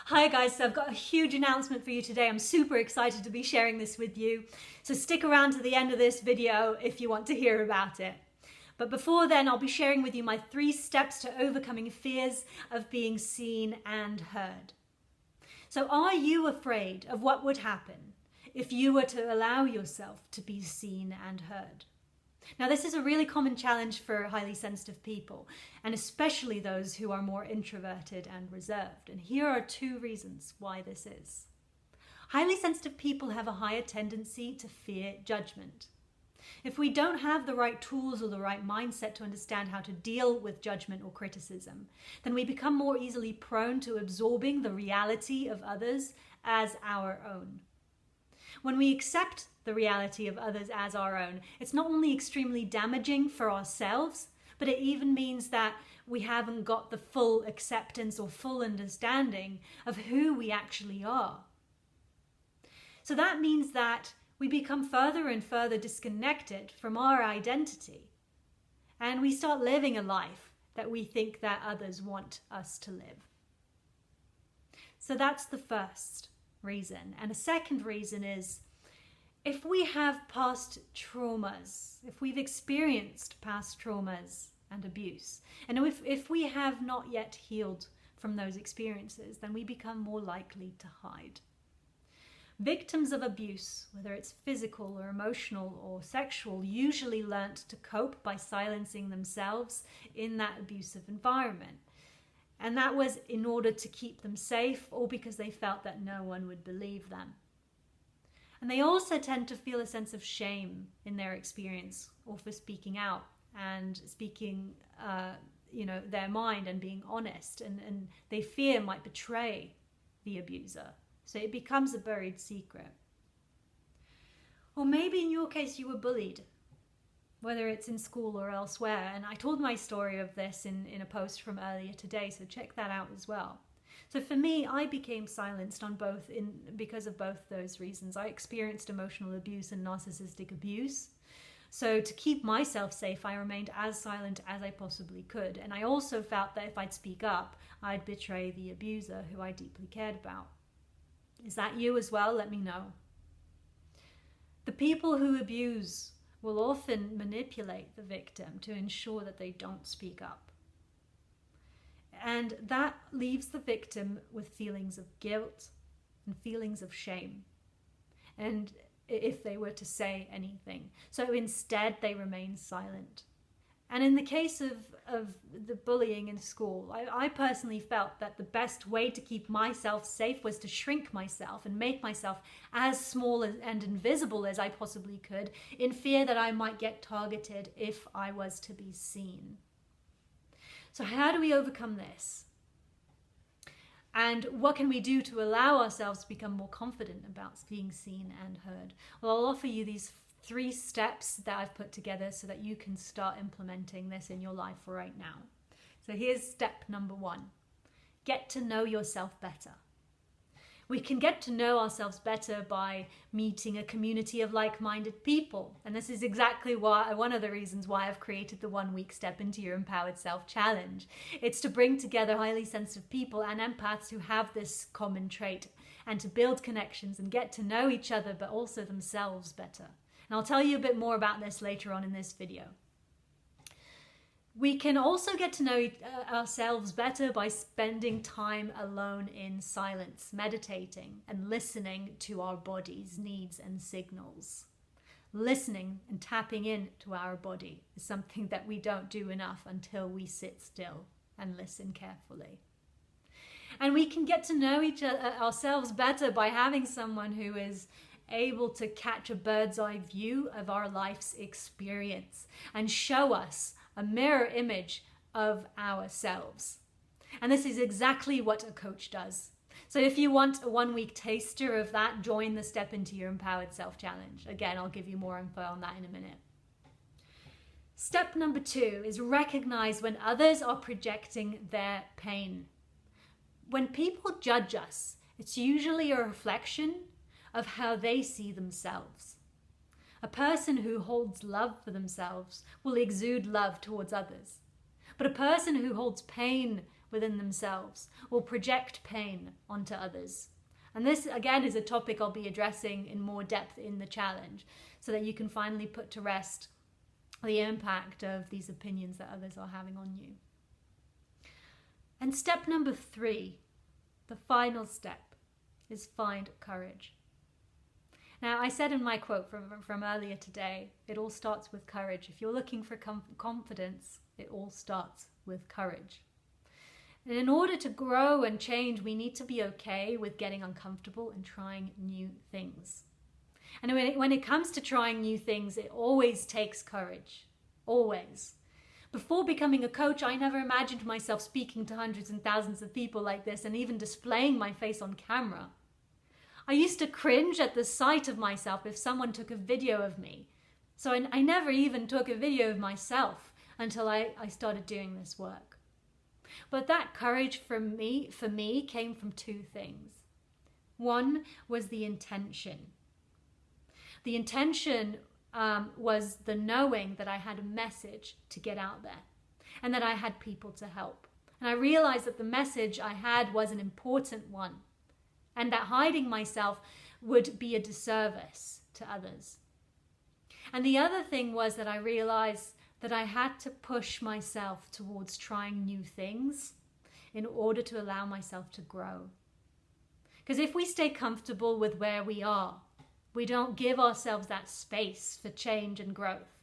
Hi guys, so I've got a huge announcement for you today. I'm super excited to be sharing this with you. So stick around to the end of this video if you want to hear about it. But before then, I'll be sharing with you my 3 steps to overcoming fears of being seen and heard. So are you afraid of what would happen if you were to allow yourself to be seen and heard? Now, this is a really common challenge for highly sensitive people, and especially those who are more introverted and reserved. And here are 2 reasons why this is. Highly sensitive people have a higher tendency to fear judgment. If we don't have the right tools or the right mindset to understand how to deal with judgment or criticism, then we become more easily prone to absorbing the reality of others as our own. When we accept the reality of others as our own, it's not only extremely damaging for ourselves, but it even means that we haven't got the full acceptance or full understanding of who we actually are. So that means that we become further and further disconnected from our identity, and we start living a life that we think that others want us to live. So that's the first reason. And a second reason is, if we have past traumas, if we've experienced past traumas and abuse, and if we have not yet healed from those experiences, then we become more likely to hide. Victims of abuse, whether it's physical or emotional or sexual, usually learnt to cope by silencing themselves in that abusive environment. And that was in order to keep them safe, or because they felt that no one would believe them. And they also tend to feel a sense of shame in their experience, or for speaking out and speaking their mind and being honest, and they fear might betray the abuser. So it becomes a buried secret. Or maybe in your case you were bullied, whether it's in school or elsewhere. And I told my story of this in a post from earlier today, so check that out as well. So for me, I became silenced because of both those reasons. I experienced emotional abuse and narcissistic abuse. So to keep myself safe, I remained as silent as I possibly could. And I also felt that if I'd speak up, I'd betray the abuser who I deeply cared about. Is that you as well? Let me know. The people who abuse will often manipulate the victim to ensure that they don't speak up. And that leaves the victim with feelings of guilt and feelings of shame, and if they were to say anything. So instead they remain silent. And in the case of the bullying in school, I personally felt that the best way to keep myself safe was to shrink myself and make myself as small and invisible as I possibly could, in fear that I might get targeted if I was to be seen. So how do we overcome this? And what can we do to allow ourselves to become more confident about being seen and heard? Well, I'll offer you these 3 steps that I've put together so that you can start implementing this in your life right now. So here's step number 1. Get to know yourself better. We can get to know ourselves better by meeting a community of like-minded people. And this is exactly one of the reasons why I've created the 1-week Step Into Your Empowered Self Challenge. It's to bring together highly sensitive people and empaths who have this common trait, and to build connections and get to know each other, but also themselves better. And I'll tell you a bit more about this later on in this video. We can also get to know ourselves better by spending time alone in silence, meditating and listening to our body's needs and signals. Listening and tapping into our body is something that we don't do enough until we sit still and listen carefully. And we can get to know ourselves better by having someone who is able to catch a bird's eye view of our life's experience and show us a mirror image of ourselves. And this is exactly what a coach does. So if you want a 1-week taster of that, join the Step Into Your Empowered Self Challenge. Again, I'll give you more info on that in a minute. Step number 2 is recognize when others are projecting their pain. When people judge us, it's usually a reflection of how they see themselves. A person who holds love for themselves will exude love towards others. But a person who holds pain within themselves or project pain onto others. And this, again, is a topic I'll be addressing in more depth in the challenge so that you can finally put to rest the impact of these opinions that others are having on you. And step number 3, the final step, is find courage. Now, I said in my quote from earlier today, it all starts with courage. If you're looking for confidence, it all starts with courage. And in order to grow and change, we need to be okay with getting uncomfortable and trying new things. And when it comes to trying new things, it always takes courage. Always. Before becoming a coach, I never imagined myself speaking to hundreds and thousands of people like this and even displaying my face on camera. I used to cringe at the sight of myself if someone took a video of me. So I never even took a video of myself until I started doing this work. But that courage for me came from 2 things. One was the intention. The intention was the knowing that I had a message to get out there and that I had people to help. And I realized that the message I had was an important one and that hiding myself would be a disservice to others. And the other thing was that I realized that I had to push myself towards trying new things in order to allow myself to grow. Because if we stay comfortable with where we are, we don't give ourselves that space for change and growth.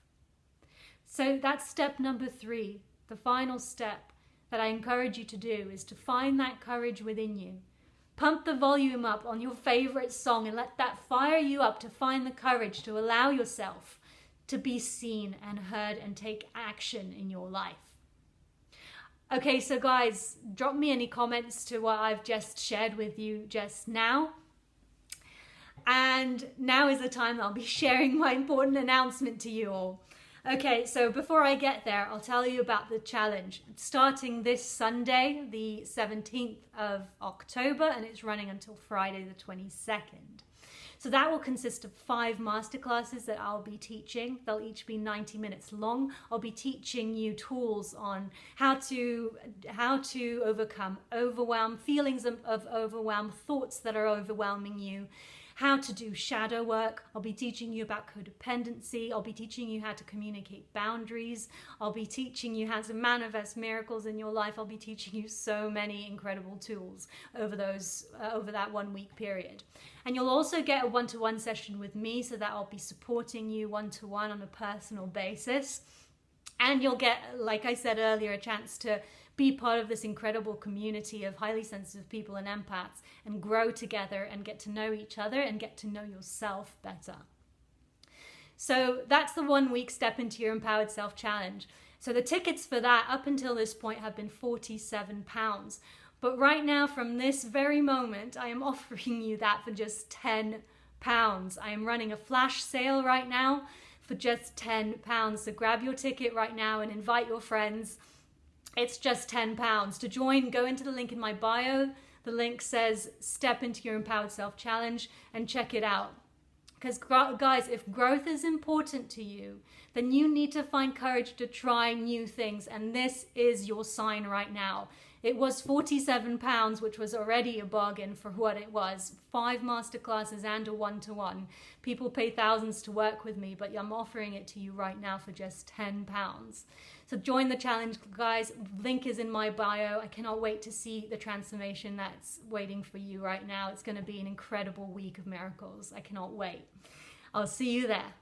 So that's step number 3, the final step that I encourage you to do is to find that courage within you. Pump the volume up on your favorite song and let that fire you up to find the courage to allow yourself to be seen and heard and take action in your life. Okay, so guys, drop me any comments to what I've just shared with you just now. And now is the time that I'll be sharing my important announcement to you all. Okay, so before I get there, I'll tell you about the challenge. It's starting this Sunday, the 17th of October, and it's running until Friday the 22nd. So that will consist of 5 masterclasses that I'll be teaching. They'll each be 90 minutes long. I'll be teaching you tools on how to overcome overwhelm, feelings of overwhelm, thoughts that are overwhelming you, how to do shadow work. I'll be teaching you about codependency. I'll be teaching you how to communicate boundaries. I'll be teaching you how to manifest miracles in your life. I'll be teaching you so many incredible tools over that 1 week period. And you'll also get a one-to-one session with me, so that I'll be supporting you one-to-one on a personal basis. And you'll get, like I said earlier, a chance to be part of this incredible community of highly sensitive people and empaths and grow together and get to know each other and get to know yourself better. So that's the 1 week Step Into Your Empowered Self Challenge. So the tickets for that up until this point have been £47. But right now, from this very moment, I am offering you that for just £10. I am running a flash sale right now for just £10. So grab your ticket right now and invite your friends. It's just £10. To join, go into the link in my bio. The link says Step Into Your Empowered Self Challenge and check it out. Because guys, if growth is important to you, then you need to find courage to try new things. And this is your sign right now. It was £47, which was already a bargain for what it was. 5 masterclasses and a one-to-one. People pay thousands to work with me, but I'm offering it to you right now for just £10. So join the challenge, guys. Link is in my bio. I cannot wait to see the transformation that's waiting for you right now. It's going to be an incredible week of miracles. I cannot wait. I'll see you there.